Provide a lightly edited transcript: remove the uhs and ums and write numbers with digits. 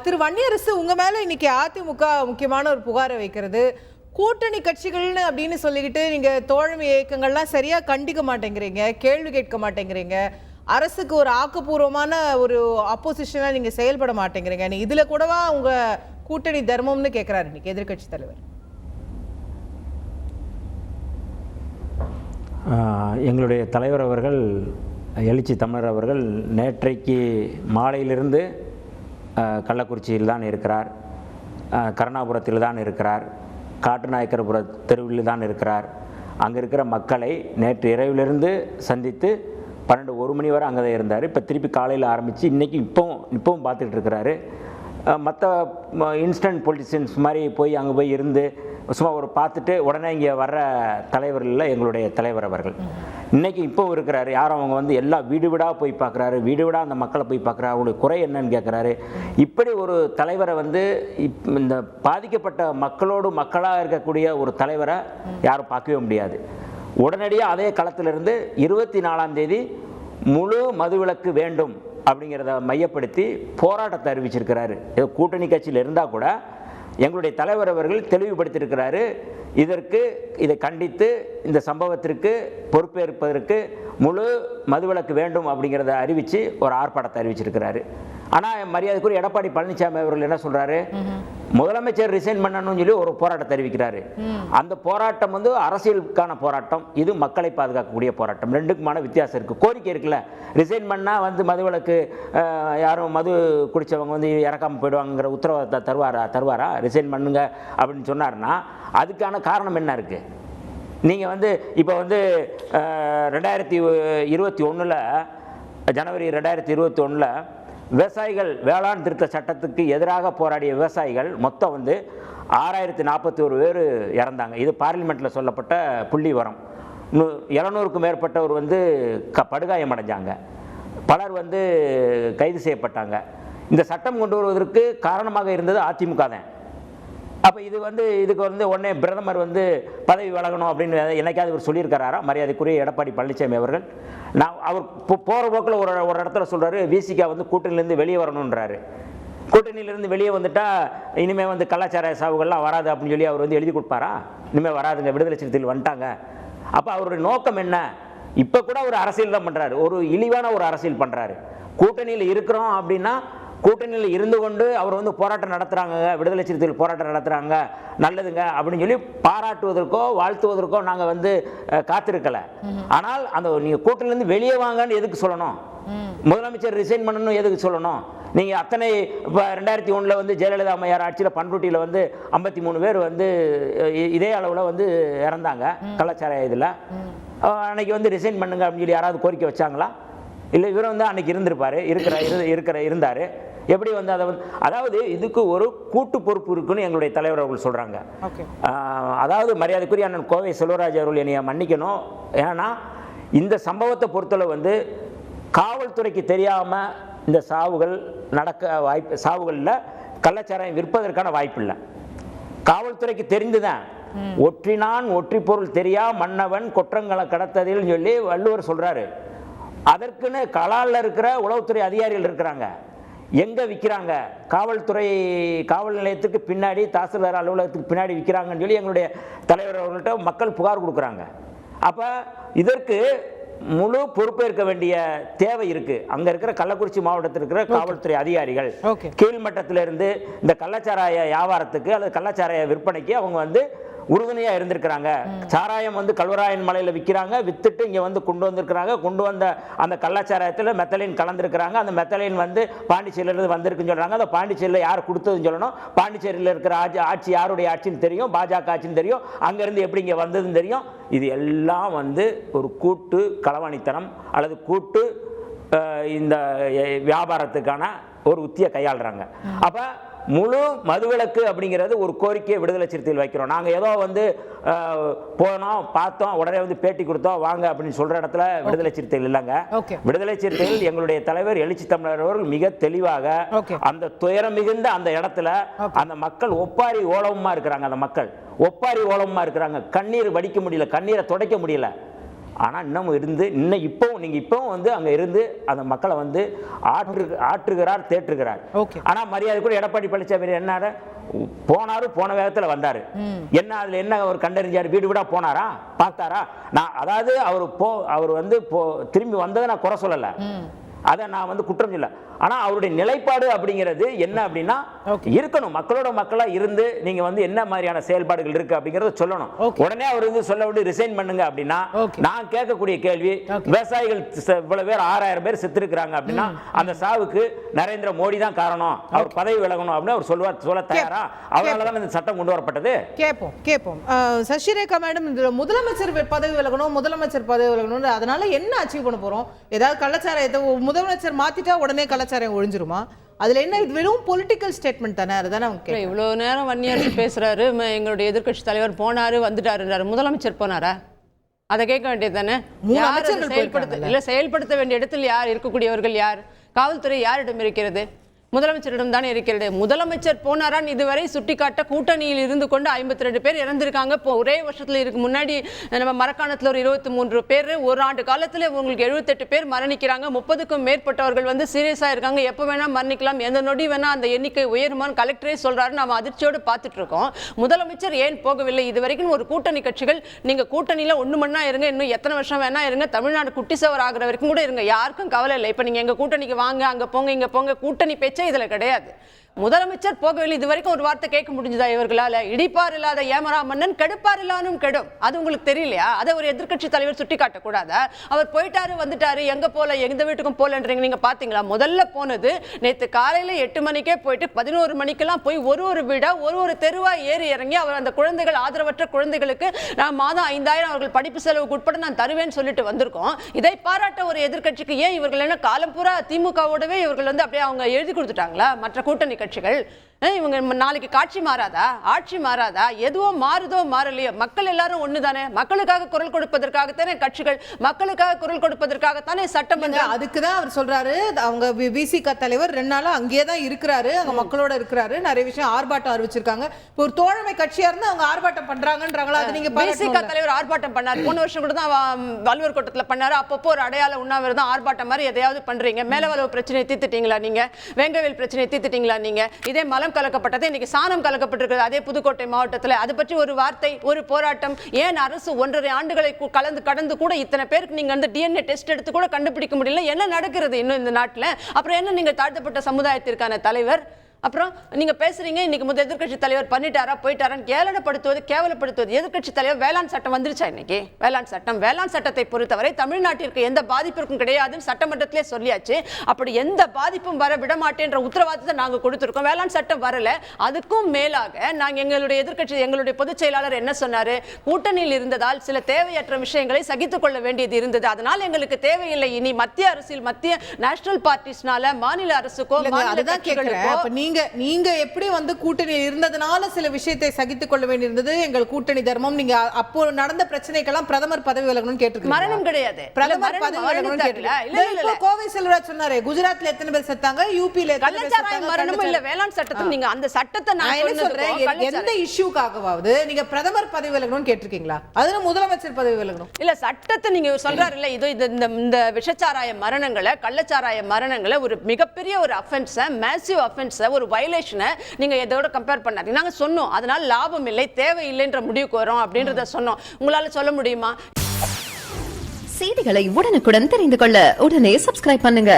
திரு வன்னியரசு, உங்க மேல இன்னைக்கு அதிமுக முக்கியமான ஒரு புகாரை வைக்கிறது. கூட்டணி கட்சிகள்னு அப்படின்னு சொல்லிக்கிட்டு நீங்க தோழமை இயக்கங்கள்லாம் சரியா கண்டிக்க மாட்டேங்கிறீங்க, கேள்வி கேட்க மாட்டேங்கிறீங்க, அரசுக்கு ஒரு ஆக்கப்பூர்வமான ஒரு அப்போசிஷனா நீங்க செயல்பட மாட்டேங்கிறீங்க. இதுல கூடவா உங்க கூட்டணி தர்மம்னு கேட்கிறாரு இன்னைக்கு எதிர்கட்சி தலைவர். எங்களுடைய தலைவர் அவர்கள், எழுச்சி தமிழர் அவர்கள் நேற்றைக்கு மாலையிலிருந்து கள்ளக்குறிச்சியில் தான் இருக்கிறார், கருணாபுரத்தில் தான் இருக்கிறார், காட்டுநாயக்கர்புர தெருவில் தான் இருக்கிறார். அங்கே இருக்கிற மக்களை நேற்று இரவிலிருந்து சந்தித்து 12-1 மணி வரை அங்கே தான் இருந்தார். இப்போ திருப்பி காலையில் ஆரம்பித்து இன்றைக்கி இப்போவும் பார்த்துட்டு இருக்கிறாரு. மற்ற இன்ஸ்டன்ட் பொலிட்டிஷியன்ஸ் மாதிரி போய் அங்கே போய் இருந்து சும்மா ஒரு பார்த்துட்டு உடனே இங்கே வர்ற தலைவர் இல்லை எங்களுடைய தலைவர் அவர்கள். இன்றைக்கி இப்போவும் இருக்கிறாரு. யாரும் அவங்க வந்து எல்லா வீடு வீடாக போய் பார்க்குறாரு, வீடு வீடாக அந்த மக்களை போய் பார்க்குறாரு, அவங்களுடைய குறை என்னன்னு கேட்குறாரு. இப்படி ஒரு தலைவரை வந்து இந்த பாதிக்கப்பட்ட மக்களோடு மக்களாக இருக்கக்கூடிய ஒரு தலைவரை யாரும் பார்க்கவே முடியாது. உடனடியாக அதே களத்திலிருந்து 24ஆம் தேதி முழு மதுவிலக்கு வேண்டும் அப்படிங்கிறத மையப்படுத்தி போராட்டத்தை அறிவிச்சிருக்கிறாரு. கூட்டணி கட்சியில் இருந்தால் கூட எங்களுடைய தலைவர் அவர்கள் தெளிவுபடுத்தியிருக்கிறாரு. இதை கண்டித்து இந்த சம்பவத்திற்கு பொறுப்பேற்பதற்கு முழு மதுவிலக்கு வேண்டும் அப்படிங்கிறத அறிவித்து ஒரு ஆர்ப்பாட்டத்தை அறிவிச்சிருக்கிறாரு. ஆனால் மரியாதைக்குரிய எடப்பாடி பழனிசாமி அவர்கள் என்ன சொல்கிறாரு, முதலமைச்சர் ரிசைன் பண்ணணும்னு சொல்லி ஒரு போராட்டத்தை அறிவிக்கிறாரு. அந்த போராட்டம் வந்து அரசியலுக்கான போராட்டம், இது மக்களை பாதுகாக்கக்கூடிய போராட்டம். ரெண்டுக்குமான வித்தியாசம் இருக்குது. கோரிக்கை இருக்குல்ல, ரிசைன் பண்ணால் வந்து மதுவிலக்கு யாரும் மது குடித்தவங்க வந்து இறக்காமல் போயிடுவாங்கிற உத்தரவாதத்தை தருவாரா ரிசைன் பண்ணுங்க அப்படின்னு சொன்னார்னா அதுக்கான காரணம் என்ன இருக்குது? நீங்கள் வந்து இப்போ வந்து 2021 ஜனவரி 2021 விவசாயிகள் வேளாண் திருத்த சட்டத்துக்கு எதிராக போராடிய விவசாயிகள் மொத்தம் வந்து 6041 பேர் இறந்தாங்க. இது பார்லிமெண்ட்டில் சொல்லப்பட்ட புள்ளி வரம். 700க்கும் மேற்பட்டவர் வந்து படுகாயம் அடைஞ்சாங்க, பலர் வந்து கைது செய்யப்பட்டாங்க. இந்த சட்டம் கொண்டு வருவதற்கு காரணமாக இருந்தது அதிமுக தான். அப்போ இதுக்கு வந்து உடனே பிரதமர் வந்து பதவி வழங்கணும் அப்படின்னு என்னைக்காவது இவர் சொல்லியிருக்கிறாரா? மரியாதைக்குரிய எடப்பாடி பழனிசாமி அவர்கள் அவர் போகிற போக்கில் ஒரு இடத்துல சொல்கிறாரு, விசிகா வந்து கூட்டணியிலேருந்து வெளியே வரணுன்றாரு. கூட்டணியிலேருந்து வெளியே வந்துட்டால் இனிமேல் வந்து கலாச்சார சாவுகள்லாம் வராது அப்படின்னு சொல்லி அவர் வந்து எழுதி கொடுப்பாரா? இனிமேல் வராதுங்க, விடுதலை சிறுத்தைகள் வந்துட்டாங்க. அப்போ அவருடைய நோக்கம் என்ன? இப்போ கூட ஒரு அரசியல் தான் பண்ணுறாரு, ஒரு இழிவான ஒரு அரசியல் பண்ணுறாரு. கூட்டணியில் இருக்கிறோம் அப்படின்னா கூட்டணியில் இருந்து கொண்டு அவர் வந்து போராட்டம் நடத்துகிறாங்க, விடுதலை சிறுத்தைகள் போராட்டம் நடத்துகிறாங்க, நல்லதுங்க அப்படின்னு சொல்லி பாராட்டுவதற்கோ வாழ்த்துவதற்கோ நாங்கள் வந்து காத்திருக்கலை. ஆனால் அந்த நீங்கள் கூட்டணியிலேருந்து வெளியே வாங்கன்னு எதுக்கு சொல்லணும்? முதலமைச்சர் ரிசைன் பண்ணணும் எதுக்கு சொல்லணும்? நீங்கள் அத்தனை இப்போ 2001 வந்து ஜெயலலிதா அம்மையார் ஆட்சியில் பண்ருட்டியில் வந்து 53 பேர் வந்து இதே அளவில் வந்து இறந்தாங்க கலாச்சார இதில். அன்னைக்கு வந்து ரிசைன் பண்ணுங்க அப்படின்னு சொல்லி யாராவது கோரிக்கை வச்சாங்களா? இல்லை, இவர் வந்து அன்னைக்கு இருந்திருப்பார், இருந்தார். எப்படி வந்து அதை வந்து அதாவது இதுக்கு ஒரு கூட்டு பொறுப்பு இருக்குன்னு எங்களுடைய தலைவர் அவர்கள் சொல்கிறாங்க. அதாவது மரியாதைக்குரிய அண்ணன் கோவை செல்வராஜ் அவர்கள் என்னைய மன்னிக்கணும். ஏன்னா இந்த சம்பவத்தை பொறுத்தளவு வந்து காவல்துறைக்கு தெரியாமல் இந்த சாவுகள் சாவுகளில் கள்ளச்சாராயம் விற்பதற்கான வாய்ப்பு இல்லை. காவல்துறைக்கு தெரிந்துதான் ஒற்றினான் ஒற்றி பொருள் தெரியா மன்னவன் குற்றங்களை கடத்ததில் சொல்லி வள்ளுவர் சொல்கிறாரு. அதற்குன்னு கலாலில் இருக்கிற உளவுத்துறை அதிகாரிகள் இருக்கிறாங்க. எங்கே விற்கிறாங்க? காவல் நிலையத்துக்கு பின்னாடி, தாசில்தார் அலுவலகத்துக்கு பின்னாடி விற்கிறாங்கன்னு சொல்லி எங்களுடைய தலைவர் அவர்கள்ட்ட மக்கள் புகார் கொடுக்குறாங்க. அப்போ இதற்கு முழு பொறுப்பேற்க வேண்டிய தேவை இருக்கு. அங்க இருக்கிற கள்ளக்குறிச்சி மாவட்டத்தில் இருக்கிற காவல்துறை அதிகாரிகள் கீழ்மட்டத்திலிருந்து இந்த கள்ளச்சாராய வியாபாரத்துக்கு அல்லது கள்ளச்சாராய விற்பனைக்கு அவங்க வந்து உறுதுணையாக இருந்திருக்கிறாங்க. சாராயம் வந்து கல்வராயன் மலையில் விற்கிறாங்க, வித்துட்டு இங்கே வந்து கொண்டு வந்திருக்கிறாங்க. கொண்டு வந்த அந்த கள்ளச்சாராயத்தில் மெத்தலின் கலந்துருக்கிறாங்க. அந்த மெத்தலின் வந்து பாண்டிச்சேரியிலிருந்து வந்திருக்குன்னு சொல்கிறாங்க. அந்த பாண்டிச்சேரியில் யார் கொடுத்ததுன்னு சொல்லணும். பாண்டிச்சேரியில் இருக்கிற ஆட்சி யாருடைய ஆட்சின்னு தெரியும், பாஜக ஆட்சின்னு தெரியும். அங்கேருந்து எப்படி இங்கே வந்ததுன்னு தெரியும். இது எல்லாம் வந்து ஒரு கூட்டு களவாணித்தனம் அல்லது கூட்டு இந்த வியாபாரத்துக்கான ஒரு உத்தியை கையாளுறாங்க. அப்போ முழு மதுவிலக்கு அப்படிங்கிறது ஒரு கோரிக்கையை விடுதலை சிறுத்தைகள் வைக்கிறோம். நாங்கள் ஏதோ வந்து போனோம், பார்த்தோம், உடனே வந்து பேட்டி கொடுத்தோம் வாங்க அப்படின்னு சொல்கிற இடத்துல விடுதலை சிறுத்தைகள் இல்லைங்க. விடுதலை சிறுத்தைகள் எங்களுடைய தலைவர் எழுச்சி தமிழர் அவர்கள் மிக தெளிவாக அந்த துயரம் மிகுந்த அந்த இடத்துல அந்த மக்கள் ஒப்பாரி ஓலமா இருக்கிறாங்க. அந்த மக்கள் ஒப்பாரி ஓலமா இருக்கிறாங்க. கண்ணீர் வடிக்க முடியல, கண்ணீரை துடைக்க முடியல. ஆனால் இன்னும் இப்பவும் வந்து அங்கே இருந்து அந்த மக்களை வந்து ஆற்றுகிறார், தேற்றுகிறார். ஆனால் மரியாதை கூட எடப்பாடி பழனிசாமி என்ன போனாரு, போன வேகத்தில் வந்தாரு. என்ன அதுல என்ன அவர் கண்டறிஞ்சார்? வீடு வீடா போனாரா, பார்த்தாரா? நான் அதாவது அவர் வந்து திரும்பி வந்ததை நான் குறை சொல்லல, அதை நான் வந்து குற்றம் சொல்ல. ஆனா அவருடைய நிலைப்பாடு அப்படிங்கிறது என்ன அப்படின்னா, இருக்கணும் மக்களோட மக்களா இருந்து நீங்க வந்து என்ன மாதிரியான செயல்பாடுகள் இருக்கு அப்படிங்கறத சொல்லணும். உடனே அவர் வந்து சொல்ல விட்டு ரிசைன் பண்ணுங்க அப்படின்னா, நான் கேட்கக்கூடிய கேள்வி, விவசாயிகள் இவ்வளவு பேர் 6000 பேர் செத்து இருக்காங்க அப்படின்னா அந்த சாவுக்கு நரேந்திர மோடி தான் காரணம், அவர் பதவி விலகணும் அப்படின்னு அவர் சொல்ல தயாரா? அதனாலதான் இந்த சட்டம் கொண்டு வரப்பட்டது. கேட்போம். சசிரேகா மேடம், முதலமைச்சர் பதவி விலகணும், அதனால என்ன அச்சீவ் பண்ண போறோம்? ஏதாவது கள்ளச்சாராயத்தை முதலமைச்சர் மாத்திட்டா உடனே கள்ளச்சாராயம் ஒழிஞ்சிருமா? அதுல என்ன, இது வெறும் பொலிட்டிக்கல் ஸ்டேட்மெண்ட் தானே? அதுதானே அவங்க இவ்வளவு நேரம் வன்னியரசு பேசுறாரு, எங்களுடைய எதிர்க்கட்சி தலைவர் போனாரு வந்துட்டாரு, முதலமைச்சர் போனாரா? அதை கேட்க வேண்டியது தானே. செயல்படுத்த வேண்டிய இடத்தில் யார் இருக்கக்கூடியவர்கள்? யார்? காவல்துறை யாரிடம் இருக்கிறது? முதலமைச்சரிடம் தானே இருக்கிறது. முதலமைச்சர் போனாரான் இதுவரை சுட்டிக்காட்ட கூட்டணியில் இருந்து கொண்டு 52 பேர் இறந்திருக்காங்க. இப்போ ஒரே வருஷத்துல இருக்கு முன்னாடி நம்ம மரக்காணத்தில் ஒரு 23 பேர், ஒரு ஆண்டு காலத்துல உங்களுக்கு 78 பேர் மரணிக்கிறாங்க. 30க்கும் மேற்பட்டவர்கள் வந்து சீரியஸா இருக்காங்க. எப்போ வேணா மரணிக்கலாம், எந்த நொடி வேணா அந்த எண்ணிக்கை உயருமான்னு கலெக்டரே சொல்றாரு. நம்ம அதிர்ச்சியோடு பார்த்துட்டு இருக்கோம். முதலமைச்சர் ஏன் போகவில்லை? இது வரைக்கும் ஒரு கூட்டணி கட்சிகள், நீங்க கூட்டணியில 1 மணி இருங்க, இன்னும் எத்தனை வருஷம் வேணா இருங்க, தமிழ்நாடு குட்டிசவர் ஆகிற வரைக்கும் கூட இருங்க, யாருக்கும் கவலை இல்லை. இப்ப நீங்க எங்க கூட்டணிக்கு வாங்க, அங்க போங்க, இங்க போங்க, கூட்டணி பேச்ச இதுல கிடையாது. முதலமைச்சர் போகவில்லை. இது வரைக்கும் ஒரு வார்த்தை கேட்க முடிஞ்சதா இவர்களால? இடிப்பார் இல்லாத ஏமரா மன்னன் கெடுப்பார் இல்லானும் கெடும். அது உங்களுக்கு தெரியலையா? அதை ஒரு எதிர்க்கட்சி தலைவர் சுட்டி காட்ட கூடாதா? அவர் போயிட்டாரு வந்துட்டாரு, எங்க போல, எந்த வீட்டுக்கும் போலன்றீங்க. நீங்க பாத்தீங்களா? முதல்ல போனது நேற்று காலையில 8 மணிக்கே போயிட்டு 11 மணிக்கெல்லாம் போய் ஒரு வீடா ஒரு தெருவா ஏறி இறங்கி அவர் அந்த குழந்தைகள், ஆதரவற்ற குழந்தைகளுக்கு நான் மாதம் 5000 அவர்கள் படிப்பு செலவுக்கு உட்பட நான் தருவேன்னு சொல்லிட்டு வந்திருக்கோம். இதை பாராட்ட ஒரு எதிர்க்கட்சிக்கு ஏன் இவர்கள் என்ன காலம் பூரா திமுகவோடவே இவர்கள் வந்து அப்படியே அவங்க எழுதி கொடுத்துட்டாங்களா மற்ற கூட்டணி கட்சிகள்? இவங்க நாளைக்கு காட்சி மாறாதா, ஆட்சி மாறாதா? எதுவும் மாறுதோ மாறலையோ, மக்கள் எல்லாரும் ஒண்ணுதானே. மக்களுக்காக குரல் கொடுப்பதற்காகத்தானே கட்சிகள், மக்களுக்காக குரல் கொடுப்பதற்காகத்தானே சட்டமன்றம். அதுக்குதான் அவர் சொல்றாரு, அவங்க விசிக தலைவர் 2 நாளா அங்கேயே தான் இருக்கிறாரு, அங்க மக்களோட இருக்கிறாரு, நிறைய விஷயம் ஆர்ப்பாட்டம் அறிவிச்சிருக்காங்க. இப்போ ஒரு தோழமை கட்சியா இருந்து அவங்க ஆர்ப்பாட்டம் பண்றாங்கன்றாங்களா? அது நீங்க விசிக தலைவர் ஆர்ப்பாட்டம் பண்ணாரு, 3 வருஷம் கூட தான் வள்ளுவர் கோட்டத்துல பண்ணாரு. அப்பப்போ ஒரு அடையாள உண்ணாவிரதம் ஆர்ப்பாட்டம் மாதிரி எதையாவது பண்றீங்க. மேலவளவு பிரச்சனையை தீர்த்துட்டீங்களா நீங்க? வெங்கவேல் பிரச்சனையை தீர்த்துட்டீங்களா நீங்க? இதே மலம் கலக்கப்பட்டது, இன்னைக்கு சாணம் கலக்கப்பட்டிருக்கிறது அதே புதுக்கோட்டை மாவட்டத்தில். அதை பற்றி ஒரு வார்த்தை, ஒரு போராட்டம் ஏன்? அரசு 1.5 ஆண்டுகளை கடந்து கூட இத்தனை பேருக்கு நீங்க வந்து டிஎன்ஏ டெஸ்ட் எடுத்து கூட கண்டுபிடிக்க முடியல. என்ன நடக்கிறது இன்னும் இந்த நாட்டில்? அப்புறம் என்ன நீங்க தாழ்த்தப்பட்ட சமுதாயத்திற்கான தலைவர்? அப்புறம் நீங்க பேசுறீங்க இன்னைக்கு எதிர்க்கட்சி தலைவர் பண்ணிட்டாரா போயிட்டாரான்னு கேவலப்படுத்துவது. எதிர்க்கட்சி தலைவர் வேளாண் சட்டம் வந்துருச்சா? இன்னைக்கு வேளாண் சட்டத்தை பொறுத்தவரை தமிழ்நாட்டிற்கு எந்த பாதிப்பிற்கும் கிடையாதுன்னு சட்டமன்றத்திலே சொல்லியாச்சு. அப்படி எந்த பாதிப்பும் வர விட மாட்டேன்ற உத்தரவாதத்தை நாங்க கொடுத்திருக்கோம். வேளாண் சட்டம் வரல. அதுக்கும் மேலாக நாங்க எங்களுடைய பொதுச் செயலாளர் என்ன சொன்னாரு? கூட்டணியில் இருந்ததால் சில தேவையற்ற விஷயங்களை சகித்துக் கொள்ள வேண்டியது இருந்தது. அதனால் எங்களுக்கு தேவையில்லை இனி மத்திய அரசில் மத்திய நேஷனல் பார்ட்டிஸ்னால மாநில அரசுக்கோ மாநில கட்சிகளுக்கோ. நீங்க எப்படி வந்து கூட்டணியில் இருந்ததனால சில விஷயத்தை சகித்துக் கொள்ள வேண்டியிருந்தது, எங்கள் கூட்டணி தர்மம். நீங்க அப்போ நடந்த பிரச்சனைக்கெல்லாம் பிரதமர் பதவி விலகணும்னு கேட்டிருக்கீங்க. மரணம் கிடையாது, பிரதமர் பதவி விலகணும்னு கேட்டிருக்கீங்க. கோவை செல்வராஜ் சொன்னாரு, குஜராத்ல எத்தனை பேர் செத்தாங்க, யூபில கள்ளச்சாராய மரணமும் இல்ல. வேளாண் சட்டத்தில் நீங்க அந்த சட்டத்தை நான் என்ன சொல்றேன், எந்த இஷ்யூக்காகவாவது நீங்க பிரதமர் பதவி விலகணும்னு கேட்டிருக்கீங்களா? அதுல முதலமைச்சர் பதவி விலகணும் இல்ல. சட்டத்தை நீங்க சொல்றாரு இல்ல, இது இந்த விஷச்சாராய மரணங்களை, கள்ளச்சாராய மரணங்களை ஒரு மிகப்பெரிய ஒரு அஃபென்ஸ், மேசிவ் அஃபென்ஸ், ஒரு வயலேஷனை நீங்க எதோட கம்பேர் பண்ணாதீங்க. நாங்க சொன்னோம் அதனால லாபம் இல்லை, தேவை இல்லைன்ற முடிவுக்கு வரோம் அப்படின்றத சொன்னோம். உங்களால சொல்ல முடியுமா? செய்திகளை உடனுக்குடன் தெரிந்து கொள்ள உடனே சப்ஸ்கிரைப் பண்ணுங்க.